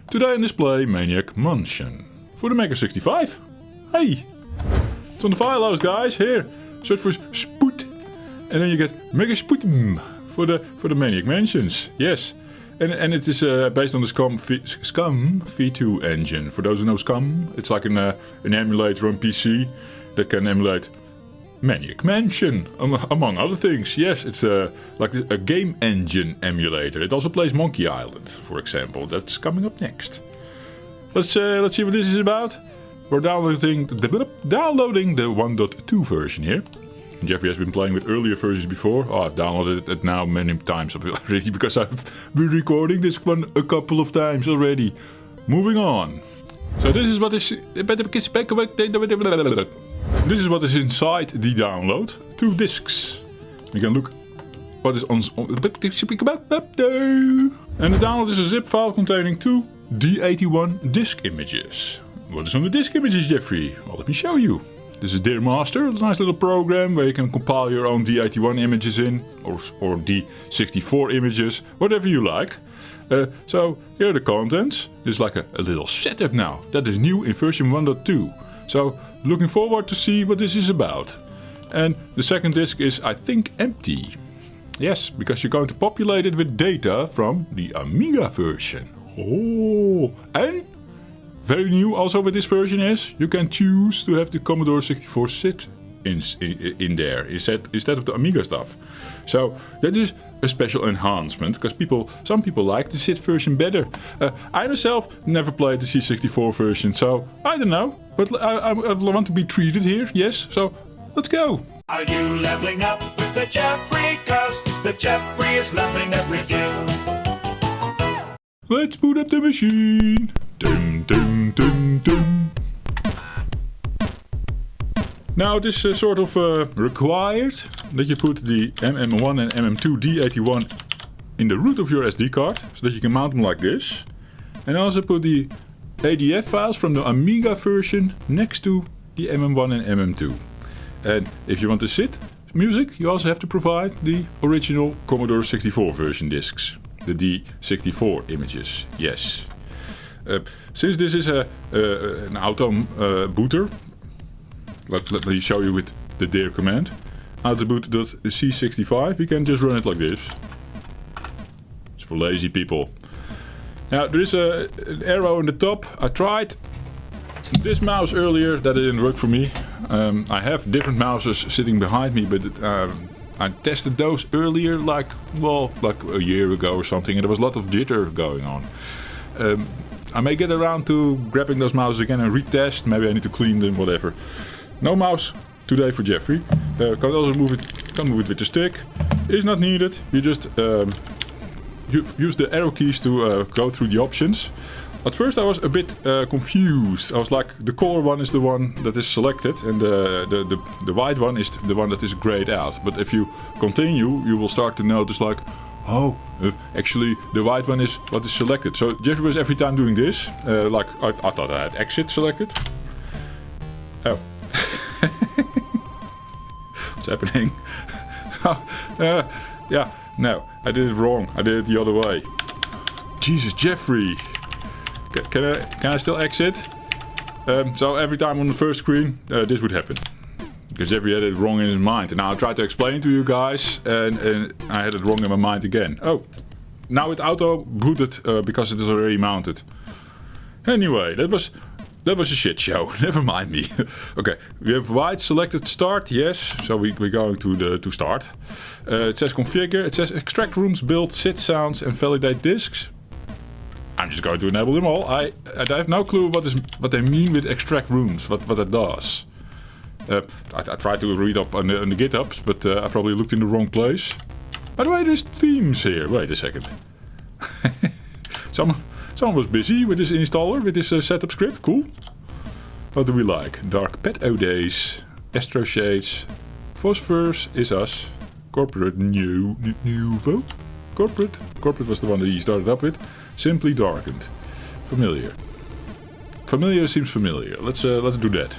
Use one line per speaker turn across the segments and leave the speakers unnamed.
Today on display, Maniac Mansion for the MEGA65. Hey, it's on the file house, guys. Here, search for Spoot, and then you get MEGA65 for the Maniac Mansions. Yes, and it is based on the Scum V2 engine. For those who know Scum, it's like an emulator on PC that can emulate Maniac Mansion, among other things. Yes, it's like a game engine emulator. It also plays Monkey Island, for example. That's coming up next. Let's see what this is about. We're downloading the 1.2 version here. Jeffrey has been playing with earlier versions before. Oh, I've downloaded it now many times already because I've been recording this one a couple of times already. Moving on. So this is what is... This is what is inside the download. 2 discs. You can look what is on... And the download is a zip file containing 2 D81 disc images. What is on the disc images, Jeffrey? Well, let me show you. This is Dear Master, a nice little program where you can compile your own D81 images in, or D64 images, whatever you like. So here are the contents. This is like a little setup now. That is new in version 1.2. So looking forward to see what this is about. And the second disk is, I think, empty. Yes, because you're going to populate it with data from the Amiga version. Oh, and very new also with this version is, you can choose to have the Commodore 64 SID in there instead of the Amiga stuff. So that is a special enhancement, because some people like the SID version better. I myself never played the C64 version, so I don't know. But I want to be treated here, yes, so let's go.
Are you leveling up with the Jeffrey? 'Cause the Jeffrey is leveling up with you.
Let's boot up the machine. Dum, dum, dum, dum. Now it is sort of required that you put the MM1 and MM2 D81 in the root of your SD card, so that you can mount them like this. And also put the ADF files from the Amiga version next to the MM1 and MM2. And if you want the SID music, you also have to provide the original Commodore 64 version discs. The D64 images, yes. Since this is an auto booter, let me show you with the dir command. Autoboot.c65, you can just run it like this. It's for lazy people. Now there is an arrow on the top. I tried this mouse earlier, that didn't work for me. I have different mouses sitting behind me, but I tested those earlier, like a year ago or something, and there was a lot of jitter going on. I may get around to grabbing those mouses again and retest. Maybe I need to clean them, whatever. No mouse today for Jeffrey. Can't also move it with the stick. Is not needed. You just use the arrow keys to go through the options. At first I was a bit confused. I was like, the color one is the one that is selected, and the white one is the one that is grayed out. But if you continue, you will start to notice like, oh, actually the white one is what is selected. So Jeffrey was every time doing this, like I thought I had exit selected. Oh. What's happening? Yeah, no, I did it wrong. I did it the other way. Jesus, Jeffrey. Can I still exit? So every time on the first screen, this would happen. Because Jeffrey had it wrong in his mind. And now I tried to explain to you guys, and I had it wrong in my mind again. Oh, now it auto-booted because it is already mounted. Anyway, that was a shit show. Never mind me. Okay, we have white selected start, yes. So we're going to start. It says configure. It says extract rooms, build SID sounds, and validate disks. I'm just going to enable them all. I have no clue what they mean with extract rooms, what it does. I tried to read up on the GitHubs, but I probably looked in the wrong place. By the way, there's themes here. Wait a second. Someone was busy with this installer, with this setup script. Cool. What do we like? Dark Pet Days, Astro Shades, Phosphorus is us, Corporate Nouveau. Corporate was the one that he started up with. Simply Darkened. Familiar. Familiar seems familiar. Let's do that.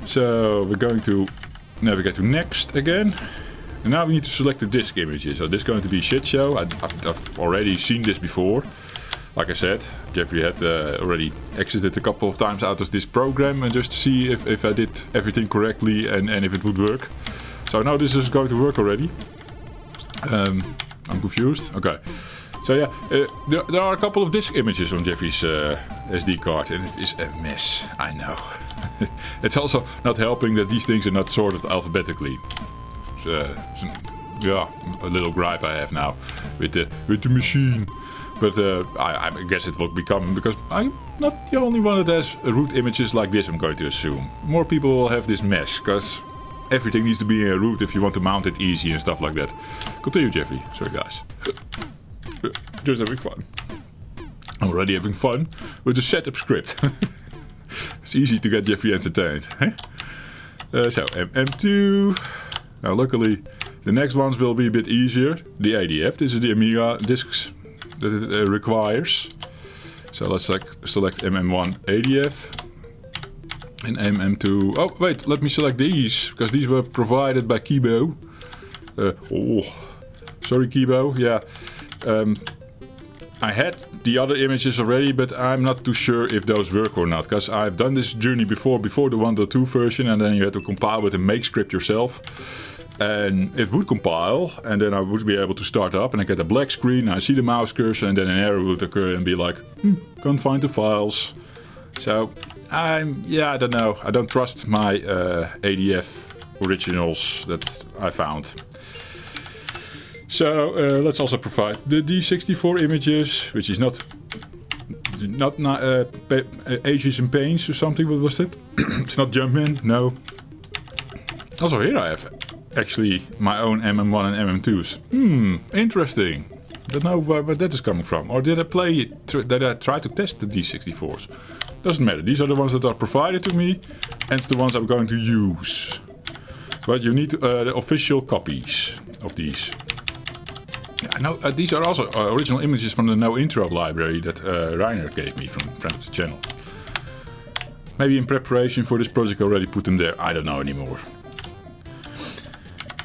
So we're going to navigate to next again. And now we need to select the disk images. So this is going to be a shit show. I've already seen this before. like I said, Jeffrey had already exited a couple of times out of this program and just to see if I did everything correctly and if it would work. So now this is going to work already. I'm confused. Okay. So yeah, there are a couple of disk images on Jeffrey's SD card and it is a mess, I know. It's also not helping that these things are not sorted alphabetically. Yeah, a little gripe I have now with the machine. But I guess it will become, because I'm not the only one that has root images like this, I'm going to assume. More people will have this mess, because everything needs to be in a root if you want to mount it easy and stuff like that. Continue, Jeffrey. Sorry, guys. Just having fun. I'm already having fun with the setup script. It's easy to get Jeffrey entertained. Eh? So, MM2. Now, luckily, the next ones will be a bit easier. The ADF, this is the Amiga discs that it requires. So let's select MM1 ADF. And MM2... Oh, wait, let me select these, because these were provided by Kibo. Sorry, Kibo. Yeah. I had the other images already, but I'm not too sure if those work or not, because I've done this journey before the 1.2 version, and then you had to compile with a make script yourself. And it would compile, and then I would be able to start up, and I get a black screen, I see the mouse cursor, and then an error would occur and be like, can't find the files. So, I don't know. I don't trust my ADF originals that I found. So, let's also provide the D64 images, which is not Ages and Pains or something. What was it? It's not Jumpman, no. Also here I have actually my own MM1 and MM2s. Interesting. Don't know where that is coming from. Or did I did I try to test the D64s? Doesn't matter. These are the ones that are provided to me, and it's the ones I'm going to use. But you need the official copies of these. Yeah, I know these are also original images from the No Intro library that Reiner gave me from friend of the channel. Maybe in preparation for this project I already put them there. I don't know anymore.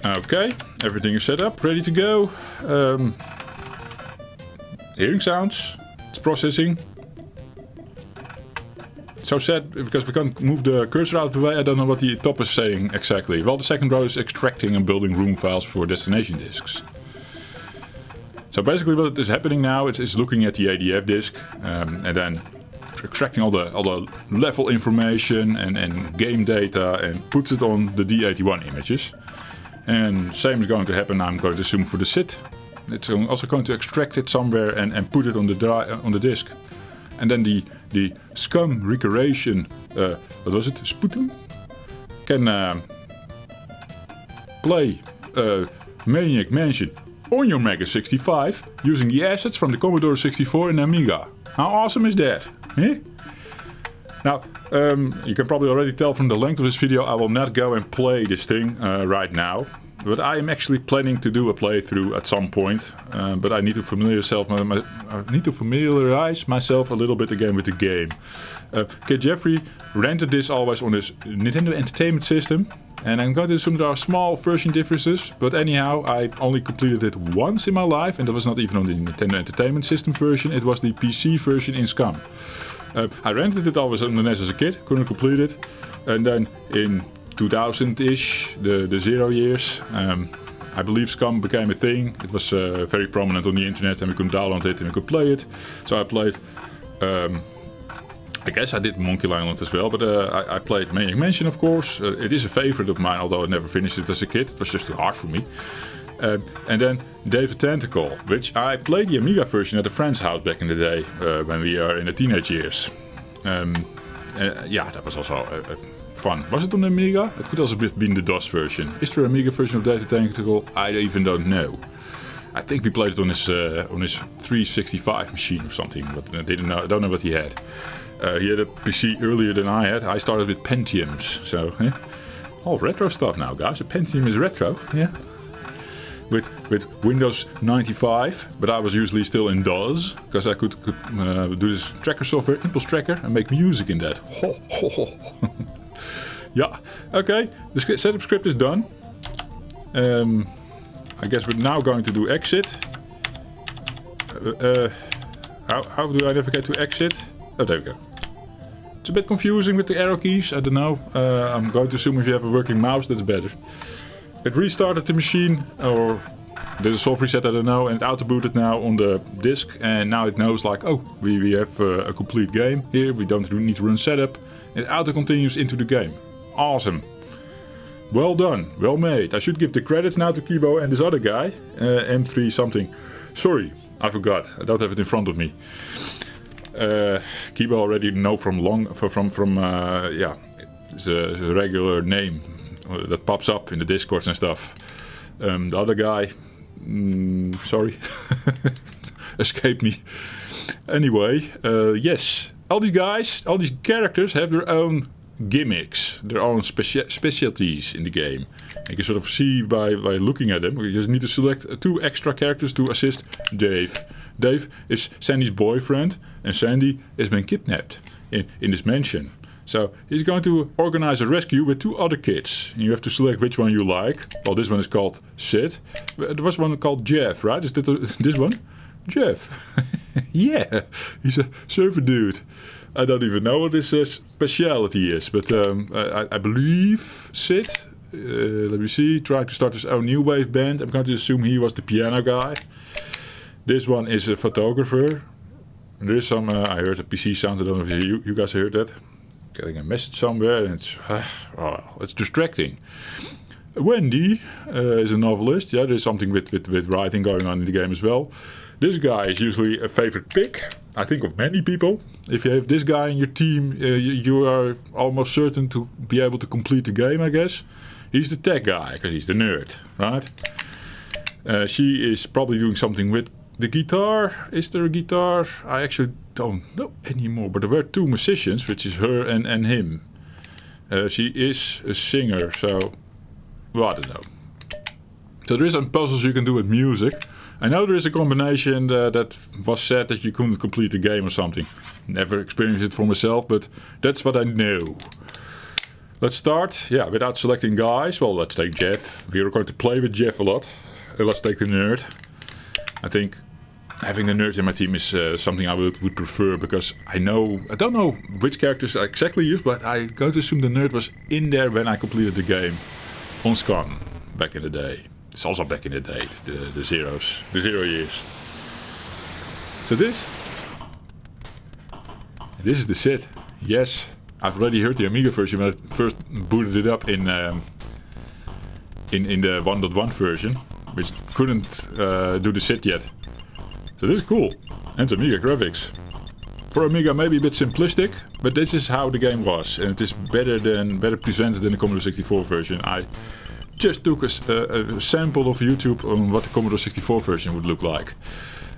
Okay, everything is set up, ready to go. Hearing sounds, it's processing. So sad, because we can't move the cursor out of the way, I don't know what the top is saying exactly. Well, the second row is extracting and building room files for destination disks. So basically what is happening now is looking at the ADF disk and then extracting all the level information and game data and puts it on the D81 images. And same is going to happen, I'm going to assume, for the SID. It's also going to extract it somewhere and put it on the disk. And then the scum recreation, what was it, Sputum, can play Maniac Mansion on your MEGA65 using the assets from the Commodore 64 and Amiga. How awesome is that? Eh? Now, you can probably already tell from the length of this video, I will not go and play this thing right now. But I am actually planning to do a playthrough at some point. But I need to familiarize myself a little bit again with the game. Okay, Jeffrey rented this always on his Nintendo Entertainment System. And I'm going to assume there are small version differences. But anyhow, I only completed it once in my life. And that was not even on the Nintendo Entertainment System version. It was the PC version in SCUM. I rented it always on the NES as a kid, couldn't complete it. And then in 2000-ish, the 0 years, I believe SCUM became a thing. It was very prominent on the internet and we could download it and we could play it. So I played, I guess I did Monkey Island as well, but I played Maniac Mansion, of course. It is a favorite of mine, although I never finished it as a kid. It was just too hard for me. And then David Tentacle, which I played the Amiga version at a friend's house back in the day when we are in the teenage years. Yeah, that was also fun. Was it on the Amiga? It could also have been the DOS version. Is there an Amiga version of David Tentacle? I even don't know. I think we played it on his 365 machine or something, but I don't know what he had. He had a PC earlier than I had. I started with Pentiums, so all retro stuff now, guys. A Pentium is retro, yeah. With Windows 95, but I was usually still in DOS, because I could do this tracker software, Impulse Tracker, and make music in that. Ho, ho, ho. Yeah, okay, the setup script is done. I guess we're now going to do exit. How do I navigate to exit? Oh, there we go. It's a bit confusing with the arrow keys. I don't know. I'm going to assume if you have a working mouse, that's better. It restarted the machine, or did a soft reset, I don't know, and it auto-booted now on the disk, and now it knows like, oh, we have a complete game here, we don't need to run setup. It auto-continues into the game. Awesome. Well done, well made. I should give the credits now to Kibo and this other guy, M3 something. Sorry, I forgot, I don't have it in front of me. Kibo already know from yeah, it's a regular name that pops up in the discords and stuff. The other guy, sorry, escaped me. Anyway, yes, all these guys, all these characters have their own gimmicks, their own specialties in the game. You can sort of see by looking at them. You just need to select 2 extra characters to assist Dave. Dave is Sandy's boyfriend, and Sandy has been kidnapped in this mansion. So he's going to organize a rescue with 2 other kids. And you have to select which one you like. Well, this one is called Sid. There was one called Jeff, right? Is this one? Jeff. Yeah, he's a surfer dude. I don't even know what his speciality is, but I believe Sid, let me see, tried to start his own new wave band. I'm going to assume he was the piano guy. This one is a photographer. There is some, I heard a PC sound, I don't know if you guys heard that. Getting a message somewhere, and it's distracting. Wendy is a novelist. Yeah, there's something with writing going on in the game as well. This guy is usually a favorite pick, I think, of many people. If you have this guy in your team, you are almost certain to be able to complete the game, I guess. He's the tech guy, because he's the nerd, right? She is probably doing something with the guitar. Is there a guitar? I actually don't know anymore, but there were 2 musicians, which is her and him. She is a singer, so, well, I don't know. So there is some puzzles you can do with music. I know there is a combination that was said that you couldn't complete the game or something. Never experienced it for myself, but that's what I know. Let's start, yeah, without selecting guys. Well, let's take Jeff. We are going to play with Jeff a lot. Let's take the nerd. I think having the nerd in my team is something I would prefer, because I don't know which characters I exactly use, but I go to assume the nerd was in there when I completed the game on Scan back in the day. It's also back in the day, the 0 years. So this is the Sid. Yes, I've already heard the Amiga version when I first booted it up in the 1.1 version, which couldn't do the Sid yet. So this is cool, and it's Amiga graphics. For Amiga maybe a bit simplistic, but this is how the game was, and it is better presented than the Commodore 64 version. I just took a sample of YouTube on what the Commodore 64 version would look like.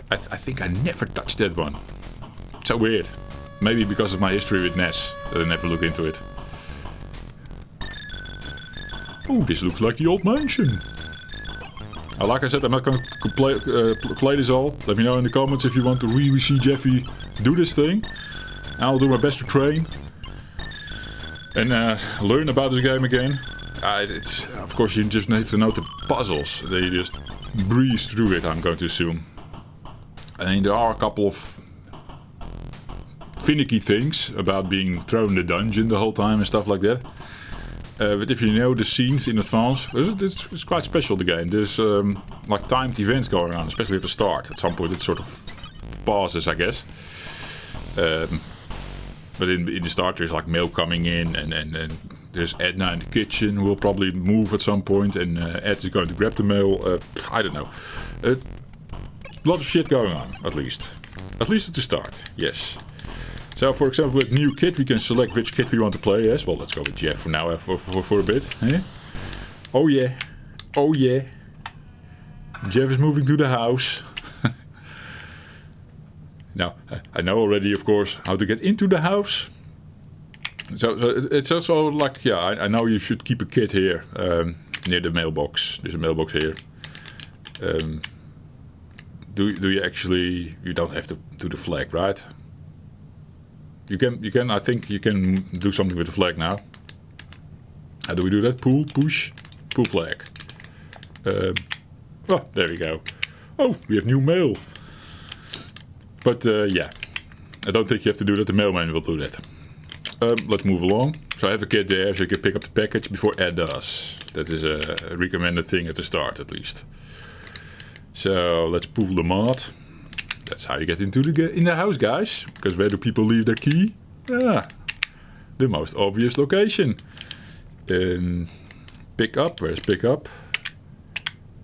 I think I never touched that one. So weird. Maybe because of my history with NES, that I never looked into it. Oh, this looks like the old mansion. Like I said, I'm not going to play this all. Let me know in the comments if you want to really see Jeffy do this thing. I'll do my best to train and learn about this game again. Of course, you just have to know the puzzles. They just breeze through it, I'm going to assume. And there are a couple of finicky things about being thrown in the dungeon the whole time and stuff like that. But if you know the scenes in advance, it's quite special, the game. There's like timed events going on, especially at the start. At some point it sort of pauses, I guess. But in the start there's like mail coming in, and there's Edna in the kitchen who will probably move at some point, and Ed is going to grab the mail. I don't know. A lot of shit going on, at least. At least at the start, yes. So, for example, with new kit, we can select which kit we want to play as. Well, let's go with Jeff for now, for a bit. Eh? Oh yeah. Oh yeah. Jeff is moving to the house. Now, I know already, of course, how to get into the house. So it's also like, yeah, I know you should keep a kit here, near the mailbox. There's a mailbox here. Do you actually, you don't have to do the flag, right? You can, I think you can do something with the flag now. How do we do that? Pull, push, pull flag. Oh, there we go. Oh, we have new mail. But yeah, I don't think you have to do that. The mailman will do that. Let's move along. So I have a kid there, so you can pick up the package before Ed does. That is a recommended thing at the start, at least. So let's pull the mod. That's how you get into the house, guys. Because where do people leave their key? Ah, the most obvious location. Pick up. Where's pick up?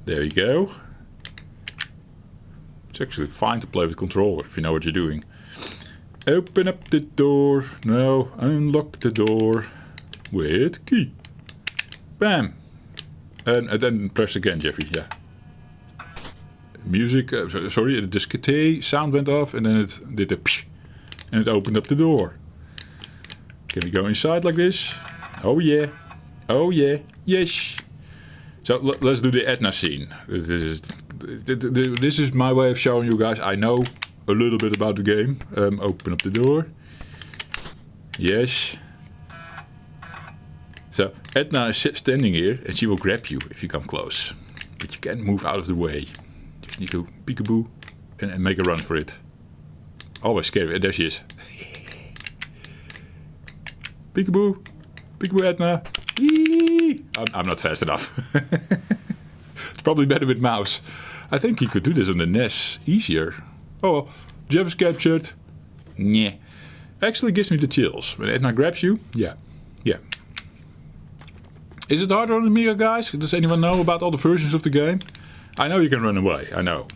There you go. It's actually fine to play with controller if you know what you're doing. Open up the door. No, unlock the door with key. Bam. And then press again, Jeffrey. Yeah. Music. Sorry, the discotheque sound went off, and then it did a psh, and it opened up the door. Can we go inside like this? Oh yeah. Oh yeah. Yes. So let's do the Edna scene. This is my way of showing you guys I know a little bit about the game. Open up the door. Yes. So Edna is standing here and she will grab you if you come close. But you can't move out of the way. Just need to peekaboo and make a run for it. Always scary. There she is. Peekaboo. Peekaboo Edna. I'm not fast enough. It's probably better with mouse. I think you could do this on the NES easier. Oh, Jeff is captured. Nyeh. Actually gives me the chills. When Edna grabs you, yeah. Yeah. Is it harder on the Amiga, guys? Does anyone know about all the versions of the game? I know you can run away, I know.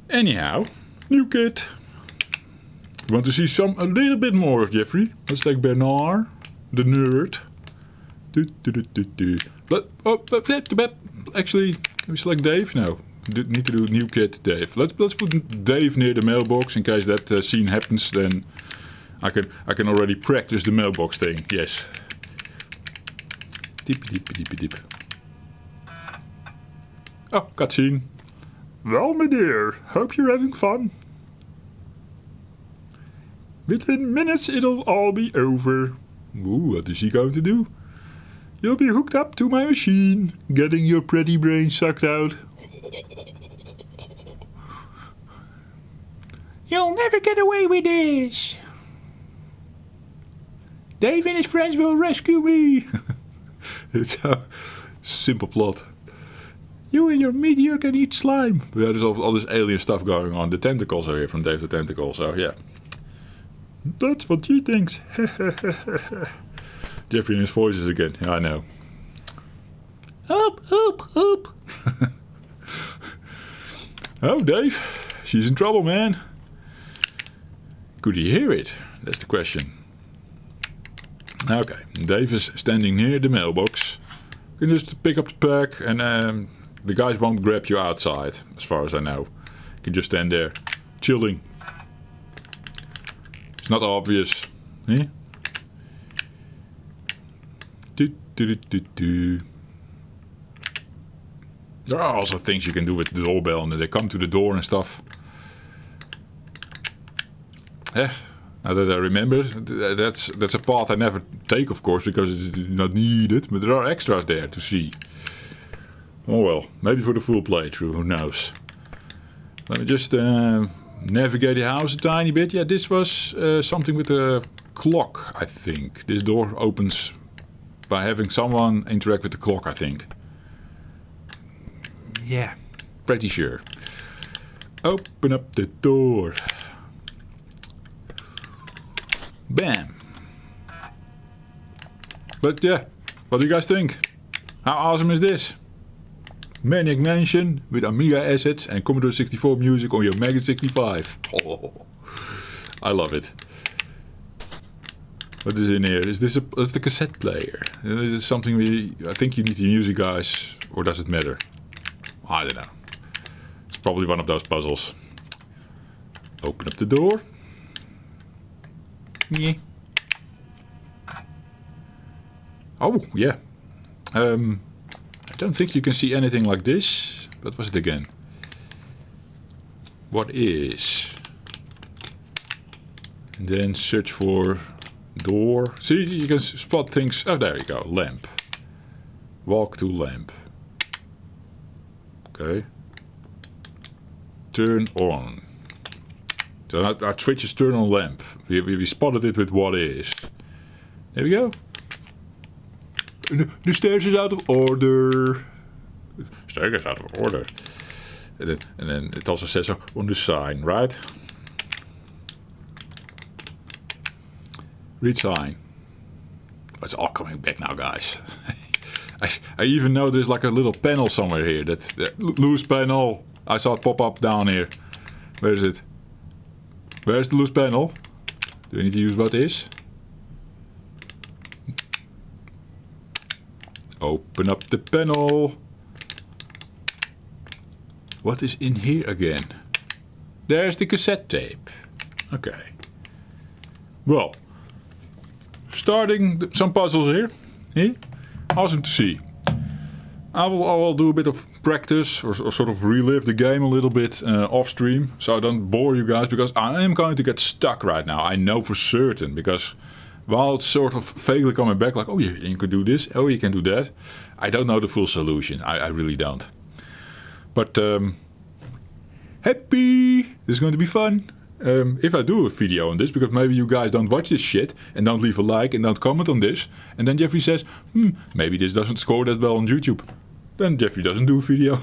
Anyhow, new kid. You want to see a little bit more of Jeffrey? Let's take Bernard, the nerd. Actually, can we select Dave? No. Need to do new kid Dave. Let's put Dave near the mailbox in case that scene happens. Then I can already practice the mailbox thing. Yes. Dip. Oh, cutscene. Well, my dear, hope you're having fun. Within minutes it'll all be over. Ooh, what is she going to do? You'll be hooked up to my machine, getting your pretty brain sucked out. You'll never get away with this. Dave and his friends will rescue me. It's a simple plot. You and your meteor can eat slime. But there's all this alien stuff going on. The tentacles are here from Dave the Tentacle, so yeah. That's what she thinks. Jeffrey and his voices again. Yeah, I know. Up. Oh, Dave. She's in trouble, man. Could he hear it? That's the question. Okay. Dave is standing near the mailbox. You can just pick up the pack and the guys won't grab you outside, as far as I know. You can just stand there, chilling. It's not obvious. Eh? There are also things you can do with the doorbell, and they come to the door and stuff. Now that I remember, that's a path I never take, of course, because it's not needed. But there are extras there to see. Oh well, maybe for the full playthrough, who knows. Let me just navigate the house a tiny bit. Yeah, this was something with a clock, I think. This door opens by having someone interact with the clock, I think. Yeah, pretty sure. Open up the door. Bam. But yeah, what do you guys think? How awesome is this? Maniac Mansion with Amiga assets and Commodore 64 music on your MEGA65. Oh, I love it. What is in here? Is this it's the cassette player? Is this something I think you need to use it, guys, or does it matter? I don't know. It's probably one of those puzzles. Open up the door. Yeah. Oh, yeah. I don't think you can see anything like this. What was it again? What is? And then search for door. See, you can spot things. Oh, there you go. Lamp. Walk to lamp. Okay. turn on. So our switch is turn on lamp. We spotted it with what is. There we go. The stairs is out of order. Stairs is out of order. And then it also says so on the sign, right? Read sign. It's all coming back now, guys. I even know there's like a little panel somewhere here. That's the loose panel. I saw it pop up down here. Where is it? Where's the loose panel? Do I need to use what is? Open up the panel. What is in here again? There's the cassette tape. Okay. Well, starting some puzzles here. Awesome to see. I will do a bit of practice or sort of relive the game a little bit off stream, so I don't bore you guys, because I am going to get stuck right now. I know for certain, because while it's sort of vaguely coming back, like, oh, you can do this, oh, you can do that, I don't know the full solution. I really don't. But happy! This is going to be fun. If I do a video on this, because maybe you guys don't watch this shit and don't leave a like and don't comment on this, and then Jeffrey says, maybe this doesn't score that well on YouTube, then Jeffrey doesn't do a video.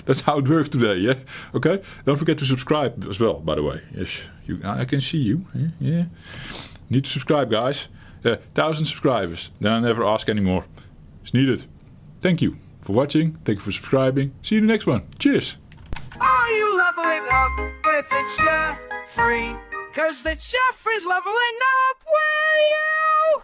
That's how it works today, yeah? Okay? Don't forget to subscribe as well, by the way. Yes, I can see you. Yeah. Need to subscribe, guys. 1,000 subscribers. Then I never ask anymore. It's needed. Thank you for watching. Thank you for subscribing. See you in the next one. Cheers.
Are you leveling up with the Jeffrey? 'Cause the Jeffrey's leveling up with you!